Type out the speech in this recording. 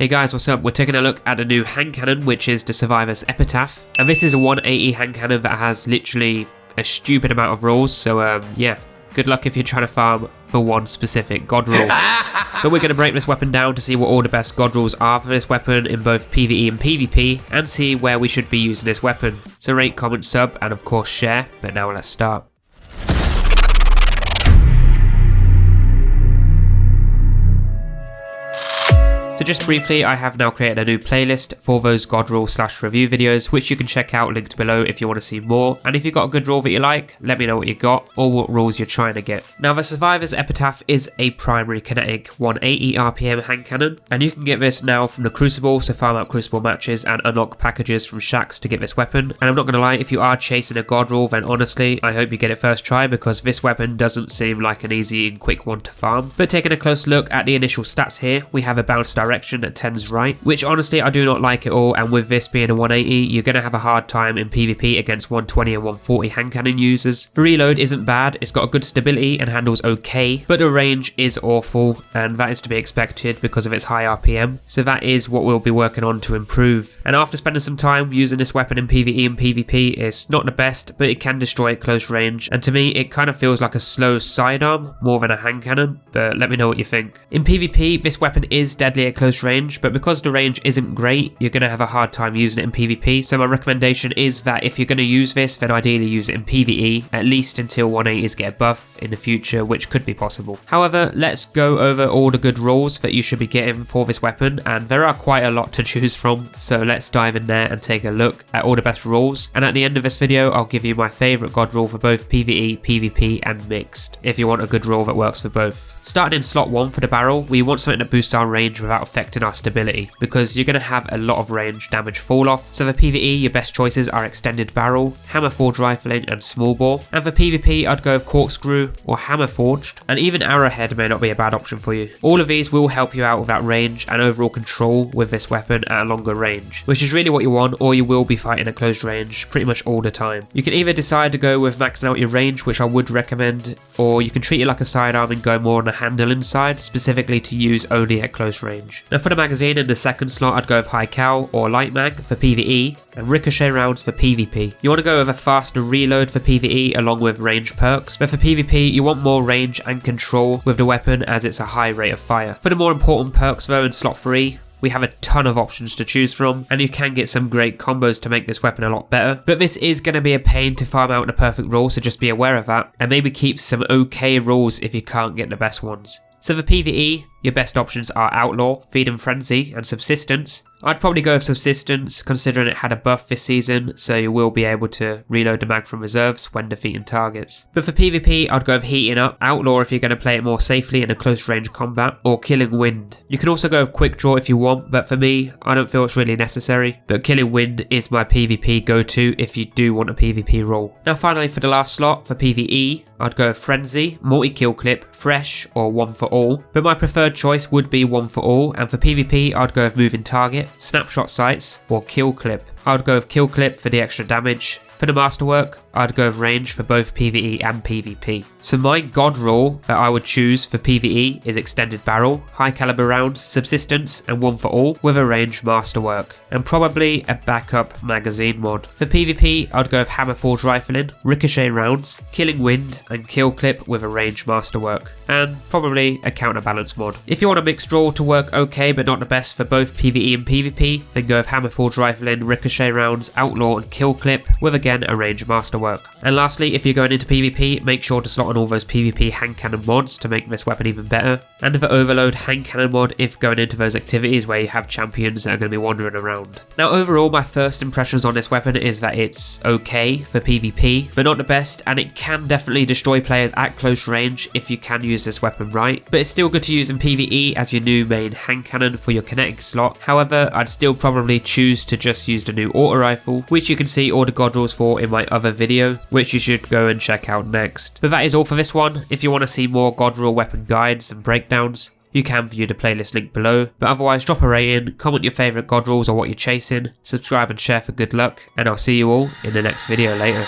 Hey guys, what's up? We're taking a look at a new hand cannon, which is the Survivor's Epitaph. And this is a 180 hand cannon that has literally a stupid amount of rolls, so yeah. Good luck if you're trying to farm for one specific Godroll. But we're going to break this weapon down to see what all the best Godrolls are for this weapon in both PvE and PvP, and see where we should be using this weapon. So rate, comment, sub, and of course share. But now let's start. So just briefly, I have now created a new playlist for those Godroll / review videos, which you can check out linked below if you want to see more. And if you've got a good roll that you like, let me know what you got or what rolls you're trying to get. Now the Survivor's Epitaph is a primary kinetic 180 RPM hand cannon, and you can get this now from the Crucible, so farm out Crucible matches and unlock packages from shacks to get this weapon. And I'm not going to lie, if you are chasing a Godroll, then honestly, I hope you get it first try, because this weapon doesn't seem like an easy and quick one to farm. But taking a close look at the initial stats here, we have a bounce direction at 10's right, which honestly I do not like at all, and with this being a 180, you're going to have a hard time in PvP against 120 and 140 hand cannon users. The reload isn't bad, it's got a good stability and handles okay, but the range is awful, and that is to be expected because of its high RPM, so that is what we'll be working on to improve. And after spending some time using this weapon in PvE and PvP, it's not the best, but it can destroy at close range, and to me it kind of feels like a slow sidearm more than a hand cannon, but let me know what you think. In PvP, this weapon is deadly at close range, but because the range isn't great, you're going to have a hard time using it in PvP, so my recommendation is that if you're going to use this, then ideally use it in PvE, at least until 180s get a buff in the future, which could be possible. However, let's go over all the good rolls that you should be getting for this weapon, and there are quite a lot to choose from, so let's dive in there and take a look at all the best rolls, and at the end of this video, I'll give you my favourite God roll for both PvE, PvP and mixed, if you want a good roll that works for both. Starting in slot 1 for the barrel, we want something that boosts our range without affecting our stability, because you're going to have a lot of range damage fall off. So for PvE, your best choices are extended barrel, hammer forged rifling and small bore, and for PvP I'd go with corkscrew or hammer forged, and even arrowhead may not be a bad option for you. All of these will help you out with that range and overall control with this weapon at a longer range, which is really what you want, or you will be fighting at close range pretty much all the time. You can either decide to go with maxing out your range, which I would recommend, or you can treat it like a sidearm and go more on the handling side, specifically to use only at close range. Now for the magazine, in the second slot I'd go with high cal or light mag for PvE and ricochet rounds for PvP. You want to go with a faster reload for PvE along with range perks, but for PvP you want more range and control with the weapon as it's a high rate of fire. For the more important perks though, in slot 3, we have a ton of options to choose from, and you can get some great combos to make this weapon a lot better, but this is going to be a pain to farm out in a perfect roll, so just be aware of that, and maybe keep some okay rolls if you can't get the best ones. So for PvE, your best options are Outlaw, Feed and Frenzy, and Subsistence. I'd probably go with Subsistence, considering it had a buff this season, so you will be able to reload the mag from reserves when defeating targets. But for PvP, I'd go with Heating Up, Outlaw if you're going to play it more safely in a close range combat, or Killing Wind. You can also go with Quick Draw if you want, but for me, I don't feel it's really necessary, but Killing Wind is my PvP go-to if you do want a PvP roll. Now finally, for the last slot, for PvE, I'd go with Frenzy, Multi-Kill Clip, Fresh, or One for All, but my preferred choice would be One for All, and for PvP I'd go with Moving Target, Snapshot Sights, or Kill Clip. I'd go with Kill Clip for the extra damage. For the masterwork, I'd go with range for both PvE and PvP. So my god roll that I would choose for PvE is extended barrel, high caliber rounds, subsistence, and one for all with a range masterwork, and probably a backup magazine mod. For PvP, I'd go with hammer forged rifling, ricochet rounds, killing wind, and kill clip with a range masterwork, and probably a counterbalance mod. If you want a mixed roll to work okay but not the best for both PvE and PvP, then go with hammer forged rifling, ricochet rounds, outlaw, and kill clip with again a range masterwork. And lastly, if you're going into PvP, make sure to slot on all those PvP hand cannon mods to make this weapon even better, and the overload hand cannon mod if going into those activities where you have champions that are going to be wandering around. Now overall, my first impressions on this weapon is that it's okay for PvP, but not the best, and it can definitely destroy players at close range if you can use this weapon right, but it's still good to use in PvE as your new main hand cannon for your kinetic slot. However, I'd still probably choose to just use the new auto rifle, which you can see all the Godrolls for in my other video, which you should go and check out next. But that is all for this one. If you want to see more Godroll weapon guides and breakdowns, you can view the playlist link below, but otherwise drop a rating, comment your favourite Godrolls or what you're chasing, subscribe and share for good luck, and I'll see you all in the next video later.